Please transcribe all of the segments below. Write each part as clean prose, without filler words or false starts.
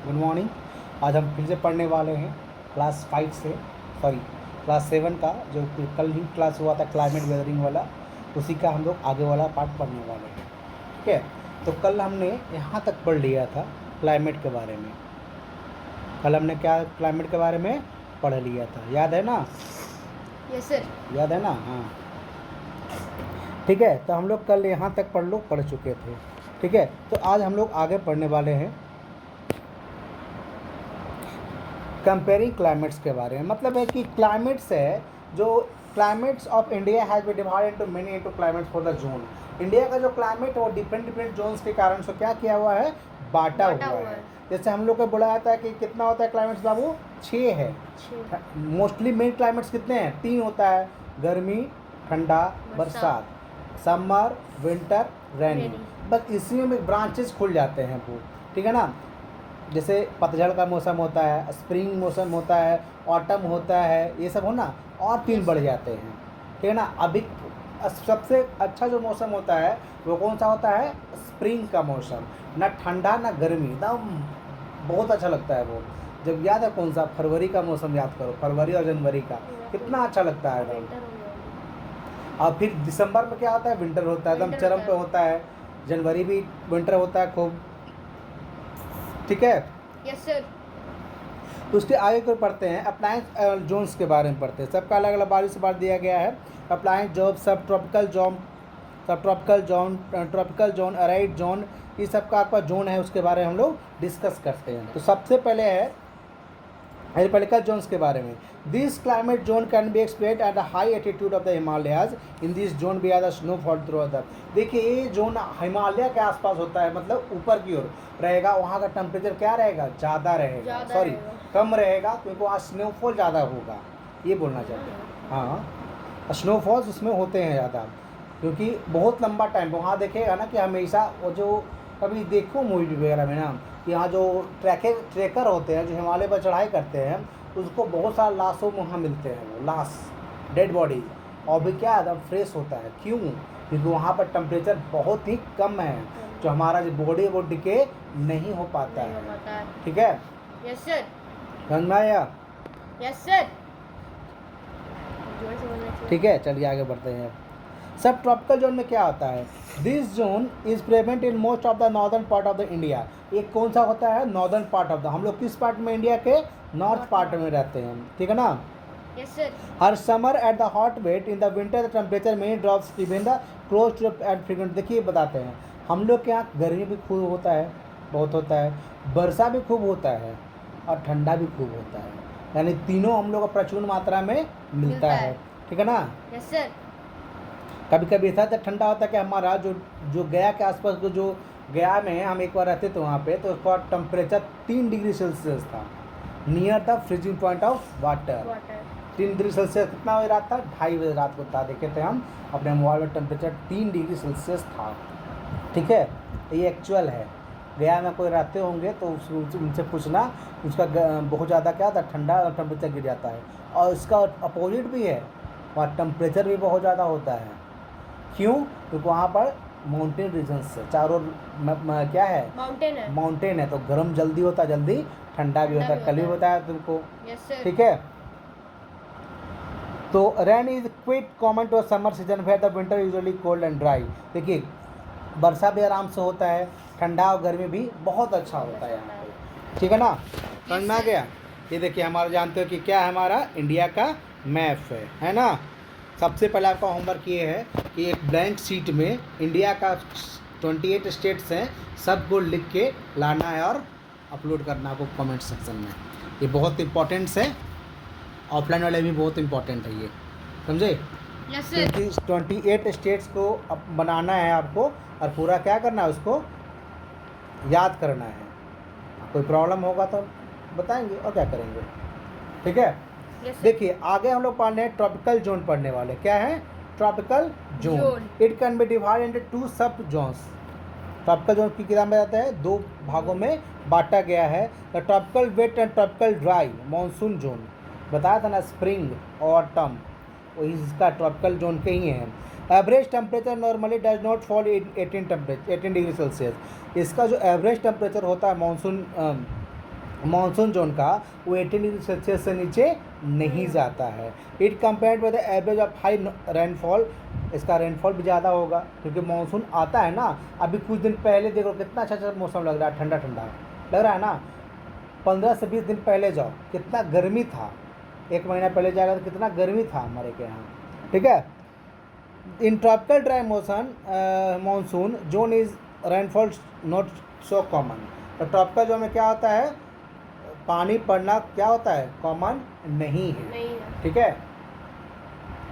Good morning. आज हम फिर से पढ़ने वाले हैं क्लास 5 से क्लास 7 का, जो कल ही क्लास हुआ था क्लाइमेट वेदरिंग वाला, उसी का हम लोग आगे वाला पार्ट पढ़ने वाले हैं। ठीक है, तो कल हमने यहाँ तक पढ़ लिया था क्लाइमेट के बारे में। कल हमने क्या क्लाइमेट के बारे में पढ़ लिया था, याद है ना? Yes sir. याद है ना? हाँ ठीक है, तो हम लोग कल यहाँ तक पढ़ चुके थे। ठीक है, तो आज हम लोग आगे पढ़ने वाले हैं कंपेयरिंग क्लाइमेट्स के बारे में। मतलब है कि क्लाइमेट्स है, जो climates of India has been divided into many into climates for the zone. India का जो क्लाइमेट है वो डिफरेंट जोन्स के कारण से क्या किया हुआ है, बांटा हुआ है। जैसे हम लोग को बोला जाता है कि कितना होता है क्लाइमेट्स बाबू, 6 है। मोस्टली मेन क्लाइमेट्स कितने हैं? 3 होता है, गर्मी, ठंडा, बरसात, समर, विंटर, रेनी। बस इसी में ब्रांचेस खुल जाते हैं वो, ठीक है ना? जैसे पतझड़ का मौसम होता है, स्प्रिंग मौसम होता है, ऑटम होता है, ये सब हो ना, और 3 बढ़ जाते हैं, ठीक है ना? अभी सबसे अच्छा जो मौसम होता है वो कौन सा होता है? स्प्रिंग का मौसम। ना ठंडा ना गर्मी, एकदम बहुत अच्छा लगता है वो। जब याद है कौन सा? फरवरी का मौसम याद करो, फरवरी और जनवरी का, कितना अच्छा लगता है एकदम। और फिर दिसंबर में क्या होता है? विंटर होता है, एकदम चरम पे होता है। जनवरी भी विंटर होता है खूब, ठीक है? Yes sir. तो उसके आगे को पढ़ते हैं अप्लायंस जोन्स के बारे में पढ़ते हैं। सबका अलग अलग बारी से बांट दिया गया है। अप्लायंस जोन, सब tropical zone, tropical zone, aired zone, ये सब का आपका जोन है, उसके बारे में हम लोग डिस्कस करते हैं। तो सबसे पहले है एरिपेलिकल जोन्स के बारे में। This climate zone can be explained at the high attitude of the Himalayas. In this zone be are the snowfall through the. देखिए, ये जोन हिमालय के आसपास होता है, मतलब ऊपर की ओर रहेगा। वहाँ का टेम्परेचर क्या रहेगा? ज़्यादा रहेगा, सॉरी कम रहेगा, क्योंकि वहाँ स्नोफॉल ज़्यादा होगा, ये बोलना चाहते हैं। हाँ, स्नोफॉल्स उसमें होते हैं ज़्यादा, क्योंकि बहुत लंबा टाइम वहाँ देखेगा ना कि हमेशा वो जो कभी देखो मूवी वगैरह में ना, कि यहाँ जो ट्रैकर होते हैं जो हिमालय पर चढ़ाई करते हैं, उसको बहुत सारे लाशों में वहाँ मिलते हैं, वो लाश, डेड बॉडी। और भी क्या एकदम फ्रेश होता है, क्यों? क्योंकि वहाँ पर टेम्परेचर बहुत ही कम है, जो हमारा जो बॉडी है वो डिके नहीं हो पाता है। ठीक है? Yes sir. समझ में आया? Yes sir. ठीक है, चलिए आगे बढ़ते हैं। सब ट्रॉपिकल जोन में क्या होता है? This zone is present in most of the northern part of the India. एक कौन सा होता है? Northern part of the. हम लोग किस पार्ट में? इंडिया के नॉर्थ पार्ट में रहते हैं, ठीक है ना? Yes sir. हर summer at the hot wet, in the winter the temperature में drops even the close to at frequent. देखिए बताते हैं, हम लोग के यहाँ गर्मी भी खूब होता है, बहुत होता है, वर्षा भी खूब होता है, और ठंडा भी खूब होता है, यानी तीनों हम लोग को प्रचुर मात्रा में मिलता है, ठीक है ना? Yes sir. कभी कभी ऐसा ठंडा होता है कि हमारा जो गया के आसपास को, जो गया में हम एक बार रहते थे वहाँ पे, तो उसका टेम्परेचर 3 डिग्री सेल्सियस था, near the freezing point of water. 3 degree Celsius कितना बजे रात था? 2:30 बजे रात को था, देखे थे हम अपने मोबाइल में, टेम्परेचर 3 डिग्री सेल्सियस था। ठीक है, ये एक्चुअल है। गया में कोई रहते होंगे तो उनसे पूछना, उसका बहुत ज़्यादा क्या था, ठंडा टेम्परेचर गिर जाता है। और इसका अपोजिट भी है, वहाँ टेम्परेचर भी बहुत ज़्यादा होता है। क्यों? क्योंकि वहाँ पर माउंटेन रीजन से चारों क्या है? माउंटेन है, तो गर्म जल्दी होता है, जल्दी ठंडा भी होता है। कल भी बताया तुमको, ठीक है? तो rain is quick common to summer season where the winter usually cold and dry. देखिए, वर्षा भी आराम से होता है, ठंडा और गर्मी भी बहुत अच्छा होता है यहाँ पे, ठीक है ना? समझ में आ गया? ये देखिए, हमारा जानते हो कि क्या है, हमारा इंडिया का मैप है ना? सबसे पहले आपका होमवर्क ये है कि एक ब्लैंक शीट में इंडिया का 28 स्टेट्स हैं, सबको लिख के लाना है और अपलोड करना आपको कमेंट सेक्शन में। ये बहुत इंपॉर्टेंट है, ऑफलाइन वाले भी बहुत इंपॉर्टेंट है ये, समझे? क्योंकि 28 स्टेट्स को बनाना है आपको, और पूरा क्या करना है, उसको याद करना है। कोई प्रॉब्लम होगा तो बताएंगे, और क्या करेंगे, ठीक है? देखिए, आगे हम लोग पढ़ने हैं ट्रॉपिकल जोन पढ़ने वाले। क्या है? Tropical zone. It can be divided into 2 सब जोन्स। ट्रॉपिकल जोन की किताब में आता है, 2 भागों में बांटा गया है। The tropical wet and tropical dry monsoon zone, बताया था ना, स्प्रिंग और ऑटम, वही इसका ट्रॉपिकल जोन के ही हैं। Average temperature normally does not fall 18 degree Celsius. इसका जो एवरेज टेम्परेचर होता है मानसून मानसून जोन का वो 18 डिग्री सेल्सियस से नीचे नहीं जाता है। It compared with the average of high rainfall, इसका रेनफॉल भी ज़्यादा होगा क्योंकि मानसून आता है ना। अभी कुछ दिन पहले देखो कितना अच्छा मौसम लग रहा है, ठंडा ठंडा लग रहा है ना। 15 से 20 दिन पहले जाओ कितना गर्मी था, एक महीना पहले जाएगा तो कितना गर्मी था हमारे के यहाँ, ठीक है। In tropical dry monsoon zone is rainfall not so common. तो ट्रॉपिकल जोन में क्या होता है, पानी पड़ना क्या होता है, कॉमन नहीं है, नहीं है। ठीक है।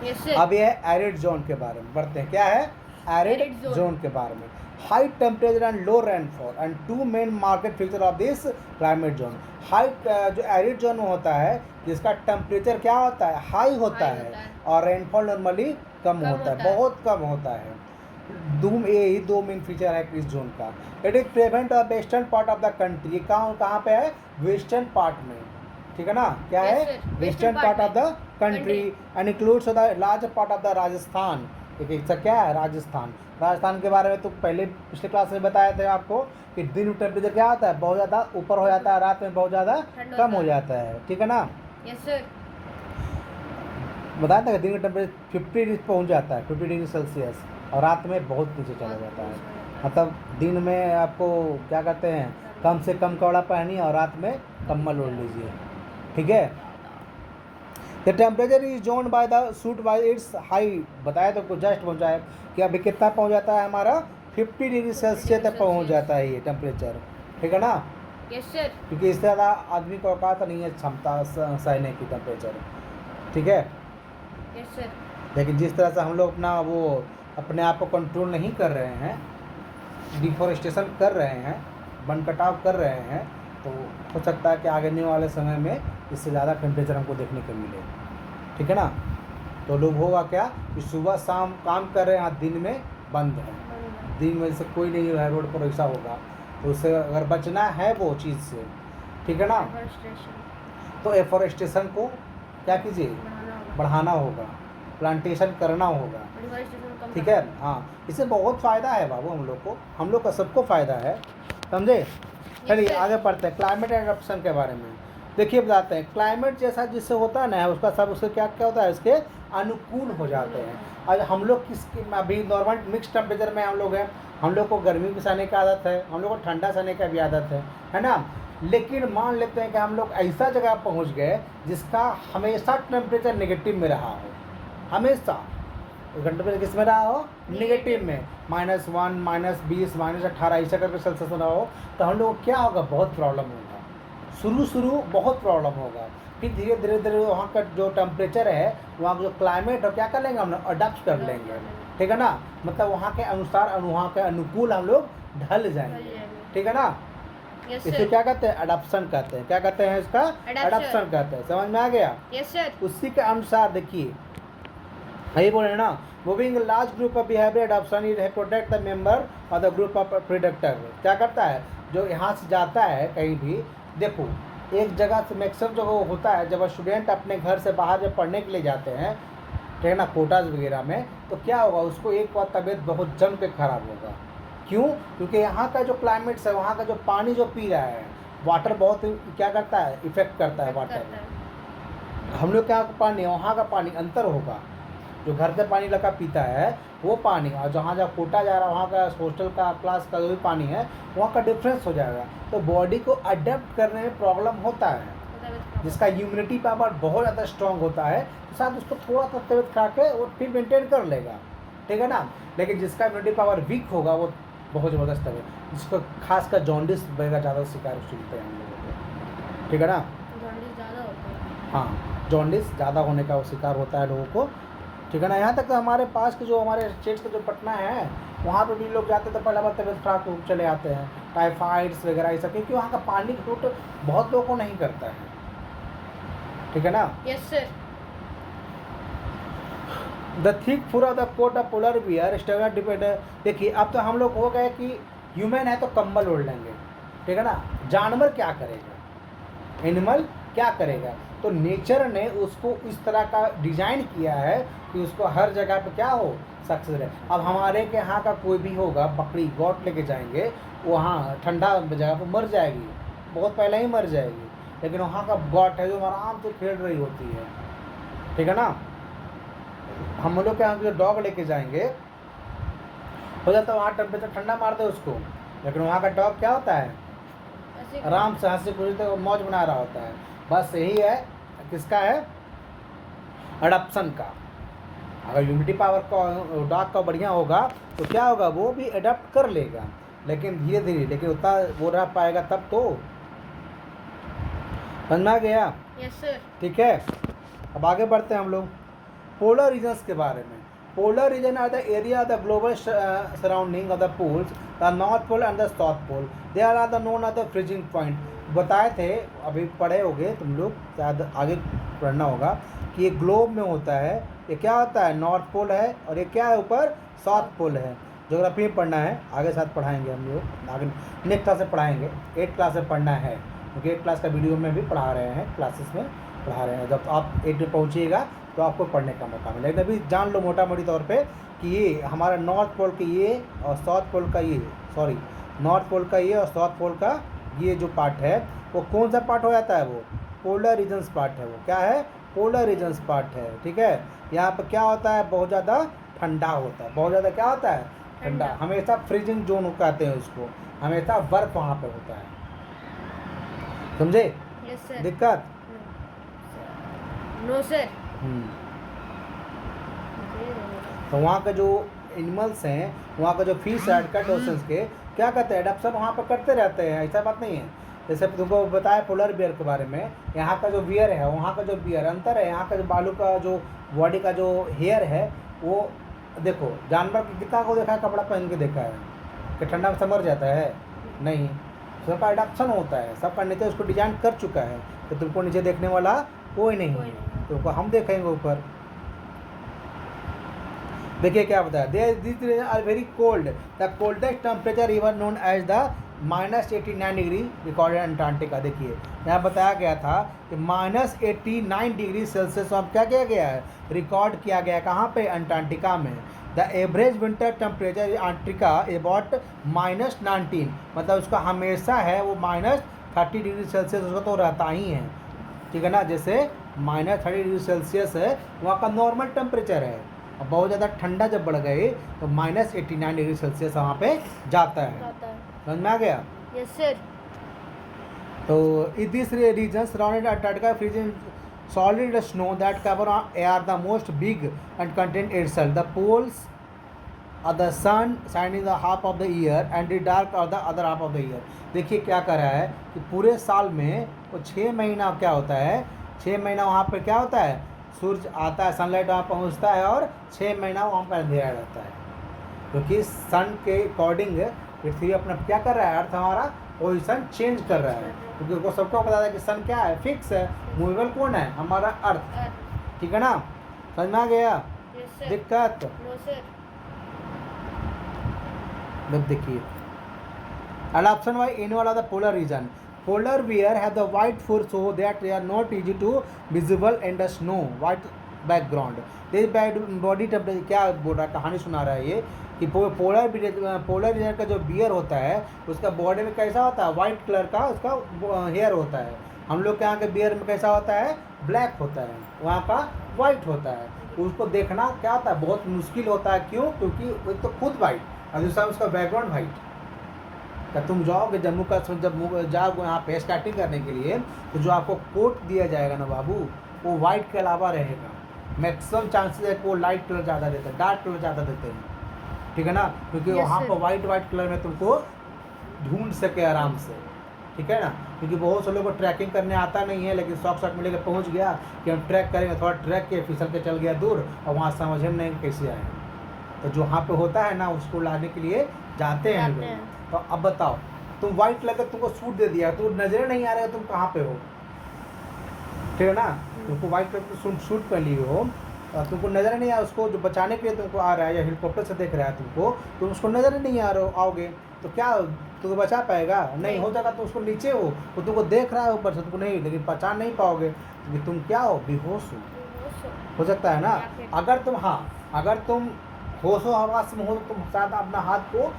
Yes sir. अब यह एरिड जोन के बारे में बढ़ते हैं। क्या है, एरिड Arid zone। जोन के बारे में। High temperature and low rainfall and to main market feature of this climate zone. High जो एरिड जोन में होता है जिसका टेम्परेचर क्या होता है, हाई होता High है होता है। और रेनफॉल नॉर्मली कम होता है, होता है। बहुत कम होता है। यही दो मेन फीचर है इस जोन का। It is present of western part of the country. कहाँ पे है, वेस्टर्न पार्ट में, ठीक है ना। क्या Yes, है, sir. Western Western part part of the country and includes the large part of the Rajasthan. ठीक है, क्या है राजस्थान। राजस्थान के बारे में तो पहले पिछले क्लास में बताया था आपको कि दिन में टेम्परेचर क्या होता है, बहुत ज़्यादा ऊपर हो जाता है, रात में बहुत ज़्यादा ठंड कम होता हो है। जाता है, ठीक है ना। Yes sir. बताया था कि दिन में टेम्परेचर 50 डिग्री पहुँच जाता है, 50 डिग्री सेल्सियस, और रात में बहुत नीचे चला जाता है। मतलब दिन में आपको क्या कहते हैं, कम से कम कपड़ा पहनिए और रात में कम्बल ओढ़ लीजिए, ठीक है। The temperature is zone by the suit bye it's high. बताया तो कुछ जस्ट पहुँचा है कि अभी कितना पहुँच जाता है हमारा, 50 डिग्री सेल्सियस तक पहुँच जाता है ये टेम्परेचर, ठीक है ना। Yes sir. क्योंकि इससे ज़्यादा आदमी को औकात नहीं है क्षमता सहने की टेम्परेचर, ठीक है। Yes sir. लेकिन जिस तरह से हम लोग अपने आप को कंट्रोल नहीं कर रहे हैं, डिफॉरेस्टेशन कर रहे हैं, वन कटाव कर रहे हैं, तो हो सकता है कि आगे वाले समय में इससे ज़्यादा टेम्परेचर हमको देखने को मिले, ठीक है ना। तो लोग होगा क्या कि सुबह शाम काम कर रहे हैं, दिन में बंद है, दिन में से कोई नहीं है रोड पर, ऐसा होगा। तो उससे अगर बचना है वो चीज़ से, ठीक है ना, तो एफॉरेस्टेशन को क्या कीजिए, बढ़ाना होगा, प्लांटेशन करना होगा, ठीक है। हाँ, इससे बहुत फ़ायदा है बाबू हम लोग का सबको फ़ायदा है, समझे। चलिए आगे पढ़ते हैं क्लाइमेट एडप्शन के बारे में। देखिए बताते हैं, क्लाइमेट जैसा जिससे होता है ना उसका सब उससे क्या क्या होता है, उसके अनुकूल हो जाते हैं। आज हम लोग अभी नॉर्मल मिक्स टेम्परेचर में हम लोग हैं, हम लोग को गर्मी भी सहने की आदत है, हम लोग को ठंडा सहने का भी आदत है ना। लेकिन मान लेते हैं कि हम लोग ऐसा जगह पहुंच गए जिसका हमेशा टेम्परेचर नेगेटिव में रहा हो, हमेशा टेम्परेचर किस में रहा हो, नेगेटिव में, -1 -20 -18 ऐसा करके सेल्सियस में रहा हो, तो हम लोग को क्या होगा, बहुत प्रॉब्लम होगा। शुरू बहुत प्रॉब्लम होगा, फिर धीरे धीरे वहाँ का जो टेम्परेचर है, वहाँ का जो क्लाइमेट है, क्या कर लेंगे हम लोग, अडॉप्ट कर लेंगे, ठीक है ना। मतलब वहाँ के अनुसार वहाँ के अनुकूल हम लोग ढल जाएंगे, ठीक है ना। इसे क्या कहते हैं, अडॉप्शन कहते हैं। क्या कहते हैं इसका, अडॉप्शन कहते हैं। समझ में आ गया। Yes sir. उसी के अनुसार देखिए यही बोले ना, moving large group of behaviour adoption is protect the member और द ग्रुप ऑफ प्रेडेक्टर। क्या करता है, जो यहाँ से जाता है कहीं भी, देखो एक जगह से मैक्सिमम जगह होता है, जब स्टूडेंट अपने घर से बाहर जब पढ़ने के लिए जाते हैं, ठीक है ना, कोटाज वगैरह में, तो क्या होगा, उसको एक बार तबीयत बहुत जम के खराब होगा। क्यों, क्योंकि यहाँ का जो क्लाइमेट है, वहाँ का जो पानी जो पी रहा है, वाटर बहुत क्या करता है, इफेक्ट करता है वाटर। हम लोग क्या पानी, वहाँ का पानी अंतर होगा, जो घर से पानी लगा पीता है वो पानी, और जहाँ जहाँ कोटा जा रहा है वहाँ का हॉस्टल का क्लास का जो भी पानी है वहाँ का डिफरेंस हो जाएगा। तो बॉडी को अडेप्ट करने में प्रॉब्लम होता है। जिसका इम्यूनिटी पावर बहुत ज़्यादा स्ट्रॉन्ग होता है, तो शायद उसको थोड़ा सा तबियत खा के वो फिर मेंटेन कर लेगा, ठीक है ना। लेकिन जिसका इम्यूनिटी पावर वीक होगा वो बहुत ज़बरदस्त तबियत, जिसको खासकर जॉन्डिस वगैरह ज़्यादा शिकार सुनते हैं हम लोगों को, ठीक है ना। हाँ, जॉन्डिस ज़्यादा होने का वो शिकार होता है लोगों को, ठीक है ना। यहाँ तक तो हमारे पास के जो हमारे स्टेट का जो पटना है, वहाँ पे भी लोग जाते तो पहला बार तबियत खराब हो चले आते हैं, टाइफाइड्स वगैरह ये सब, क्योंकि वहाँ का पानी फ्रूट बहुत लोगों को नहीं करता है, ठीक है ना। Yes sir. The thick fur of the coat of polar bear stable depend. देखिए अब तो हम लोग हो गए कि ह्यूमन है तो कंबल ओढ़ लेंगे, ठीक है ना। जानवर क्या करेगा, एनिमल क्या करेगा, तो नेचर ने उसको इस तरह का डिज़ाइन किया है कि उसको हर जगह पे क्या हो, सक्सेस रहे। अब हमारे के यहाँ का कोई भी होगा, बकरी गौट लेके जाएंगे, वहाँ ठंडा जगह पर मर जाएगी, बहुत पहले ही मर जाएगी, लेकिन वहाँ का गॉड है जो आराम से खेल रही होती है, ठीक है ना। हम लोग के यहाँ जो डॉग लेके जाएंगे, हो जाता है वहाँ टेम्परेचर ठंडा मारते हैं उसको, लेकिन वहाँ का डॉग क्या होता है, ऐसे आराम से हंसी खुशी मौज बना रहा होता है। बस यही है किसका है, अडप्शन का। अगर यूनिटी पावर का डॉग का बढ़िया होगा तो क्या होगा, वो भी अडप्ट कर लेगा, लेकिन धीरे धीरे, लेकिन उतना वो रह पाएगा तब तो। समझ में आ गया, यस सर। ठीक है। अब आगे बढ़ते हैं हम लोग पोलर रीजन्स के बारे में। Polar region are the area of the global surrounding of the poles, the north pole and the south pole, they are the known of the freezing point. बताए थे, अभी पढ़े होगे तुम लोग, शायद आगे पढ़ना होगा कि ये ग्लोब में होता है, ये क्या होता है, नॉर्थ पोल है, और ये क्या है ऊपर, साउथ पोल है। ज्योग्राफी में पढ़ना है, आगे साथ पढ़ाएंगे हम लोग, आगे नेक्स्ट क्लास से पढ़ाएंगे, 8 क्लास में पढ़ना है, क्योंकि 8 क्लास का वीडियो में भी पढ़ा रहे हैं, क्लासेस में पढ़ा रहे हैं। जब आप 8 में पहुँचिएगा तो आपको पढ़ने का मौका मिलेगा। अभी जान लो मोटा मोटी तौर पे कि ये हमारा नॉर्थ पोल का ये और साउथ पोल का ये, सॉरी नॉर्थ पोल का ये और साउथ पोल का ये जो पार्ट है, वो कौन सा पार्ट हो जाता है, वो पोलर रीजन्स पार्ट है। वो क्या है, पोलर रीजन्स पार्ट है, ठीक है। यहाँ पर क्या होता है, बहुत ज़्यादा ठंडा होता है, बहुत ज़्यादा क्या होता है, ठंडा। हमेशा फ्रीजिंग जोन कहते हैं उसको, हमेशा बर्फ वहाँ पे होता है, समझे। Yes sir. दिक्कत, नो सर। तो वहाँ का जो एनिमल्स हैं, वहाँ का जो फिश है कट ओशंस के, क्या कहते हैं, एडप्शन वहाँ पर करते रहते हैं, ऐसा बात नहीं है। जैसे तुमको बताया पोलर बियर के बारे में, यहाँ का जो बियर है, वहाँ का जो बियर अंतर है, यहाँ का जो बालू का जो बॉडी का जो हेयर है, वो देखो जानवर की कितना को देखा है, कपड़ा पहन के देखा है कि ठंडा में समर जाता है, नहीं, सबका एडप्शन होता है, सबका नीचे उसको डिजाइन कर चुका है, तो तुमको नीचे देखने वाला कोई नहीं है, तुमको हम देखेंगे ऊपर। देखिए क्या बताया, this are very cold, the coldest temperature even known as the -89 degree recorded Antarctica. देखिए यहाँ बताया गया था कि -89 डिग्री सेल्सियस वहाँ क्या किया गया है, रिकॉर्ड किया गया है, कहाँ पे, अंटार्कटिका में। The average winter temperature Antarctica about -19, मतलब उसका हमेशा है वो -30 डिग्री सेल्सियस उसका तो रहता ही है, ठीक है ना। जैसे -30 डिग्री सेल्सियस है वहाँ का नॉर्मल टेम्परेचर है, और बहुत ज़्यादा ठंडा जब बढ़ गए तो -89 डिग्री सेल्सियस वहाँ पे जाता है। समझ में आ गया, यस सर। तो this region surrounded Antarctica freezing solid snow that cover are the most big and contain itself. The poles are the sun shining the half of the year and the dark are the other half of the year. देखिए क्या कर रहा है कि पूरे साल में वो 6 महीना क्या होता है, 6 महीना वहाँ पे क्या होता है, सूरज आता है, सनलाइट वहाँ पहुँचता है, और 6 महीना वहाँ पर अंधेरा रहता है, क्योंकि सन के अकॉर्डिंग पृथ्वी अपना क्या कर रहा है, अर्थ हमारा पोजिशन चेंज कर रहा है, क्योंकि उनको सबको पता है कि सन क्या है, फिक्स है, मूवेबल कौन है, हमारा अर्थ, ठीक है ना। समझ में आ गया, यस सर। दिक्कत, नो सर। देखिए adoption by anyone of the polar region. Polar bear have the white fur so that they are not easy to visible in the snow white background. This body temperature क्या बोल रहा है, कहानी सुना रहा है ये कि पोलर बियर का जो बियर होता है उसका बॉडी में कैसा होता है, वाइट कलर का उसका हेयर होता है। हम लोग के यहाँ के बियर में कैसा होता है, ब्लैक होता है, वहाँ का वाइट होता है। उसको देखना क्या होता है, बहुत मुश्किल होता है, क्यों, क्योंकि एक तो खुद वाइट और दूसरा उसका बैकग्राउंड वाइट। तो तुम जाओगे जम्मू कश्मीर, जब जाओगे यहाँ पे स्टार्टिंग करने के लिए, तो जो आपको कोट दिया जाएगा ना बाबू, वो वाइट के अलावा रहेगा। मैक्सिमम चांसेस है कि वो लाइट कलर ज़्यादा देते हैं, डार्क कलर ज़्यादा देते हैं, ठीक है ना, क्योंकि Yes, वहाँ sir. पर वाइट कलर में तुमको ढूंढ सके आराम से, ठीक है ना। क्योंकि बहुत से लोगों को ट्रैकिंग करने आता नहीं है, लेकिन शॉर्ट मिले के पहुँच गया कि हम ट्रैक करेंगे, थोड़ा ट्रैक के फिसल के चल गया दूर, और वहाँ समझ में नहीं कैसे आए। तो जो वहाँ पे होता है ना, उसको लाने के लिए जाते हैं लोग। तो अब बताओ, तुम वाइट कलर का तुमको सूट दे दिया, तो नजर नहीं आ रहा है तुम कहाँ पे हो, ठीक है ना। तुमको वाइट कलर का सूट पहन लिए हो, और तुमको नजर नहीं आ, उसको जो बचाने के लिए तुमको आ रहा है, या हेलीकॉप्टर से देख रहा है तुमको, तुम उसको नजर नहीं आ रहे आओगे तो क्या तुमको बचा पाएगा, नहीं हो जाएगा। तो उसको नीचे हो, वो तुमको देख रहा है ऊपर से, तुमको नहीं, लेकिन पहचान नहीं पाओगे, क्योंकि तुम क्या हो, बेहोश हो सकता है ना। अगर तुम, हाँ, अगर तुम होशो हवास में हो तो तुम शायद अपना हाथ को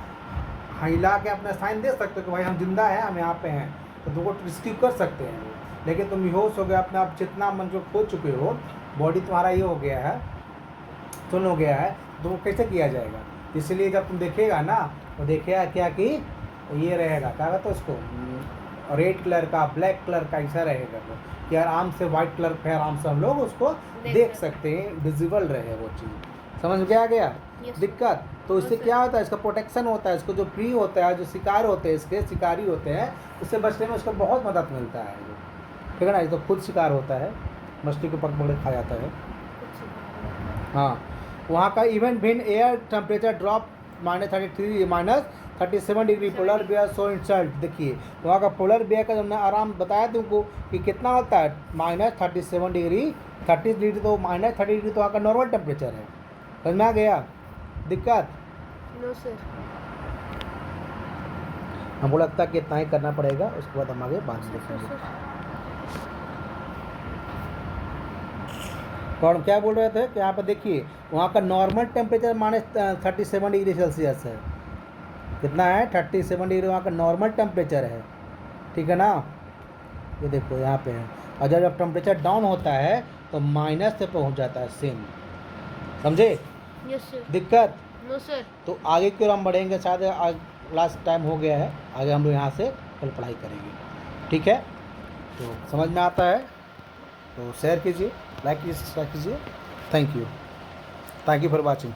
हिला के अपना साइन दे सकते हो कि भाई हम जिंदा हैं, हम यहाँ पे हैं, तो तुमको रिसीव कर सकते हैं वो। लेकिन तुम बेहोश हो गए अपने आप, जितना मन जो खो चुके हो, बॉडी तुम्हारा ये हो गया है, सुन हो गया है, तो वो कैसे किया जाएगा। इसलिए जब तुम देखेगा ना, तो देखिएगा क्या कि ये रहेगा, क्या कहते हैं उसको, रेड कलर का, ब्लैक कलर का ऐसा रहेगा वो, कि आराम से वाइट कलर पे आराम से हम लोग उसको देख सकते हैं, विजिबल रहे वो चीज़। समझ में आ गया Yes. दिक्कत। तो इससे क्या होता है, इसका प्रोटेक्शन होता है, इसको जो प्री होता है, जो शिकार होते हैं, इसके शिकारी होते हैं, उससे बचने में उसको बहुत मदद मिलता है। ठीक है ना, ये तो खुद शिकार होता है, मछली को पकड़ खा जाता है। हाँ, वहाँ का इवन भिन्न air temperature drop -37 degree, polar bear so insult. देखिए वहाँ का पोलर बियर का हमने आराम बताया तुमको कि कितना होता है, -37 डिग्री, 30 डिग्री, तो -30 डिग्री तो वहाँ का नॉर्मल टेम्परेचर है। समझ में आ गया दिक्कत। No sir. हमको लगता है कि इतना ही करना पड़ेगा, उसके बाद हम आगे बात देखेंगे। और क्या बोल रहे थे कि यहाँ पर देखिए वहाँ का नॉर्मल टेम्परेचर -37 डिग्री सेल्सियस है। कितना है, 37 डिग्री वहाँ का नॉर्मल टेम्परेचर है। ठीक है ना, ये देखो यहाँ पे है। और जब टेम्परेचर डाउन होता है तो माइनस से पहुँच जाता है सेम। समझे यस सर। दिक्कत। No sir. तो आगे की ओर हम बढ़ेंगे, शायद आज लास्ट टाइम हो गया है, आगे हम लोग यहाँ से कल पढ़ाई करेंगे। ठीक है, तो समझ में आता है तो शेयर कीजिए, लाइक कीजिए। Thank you for watching.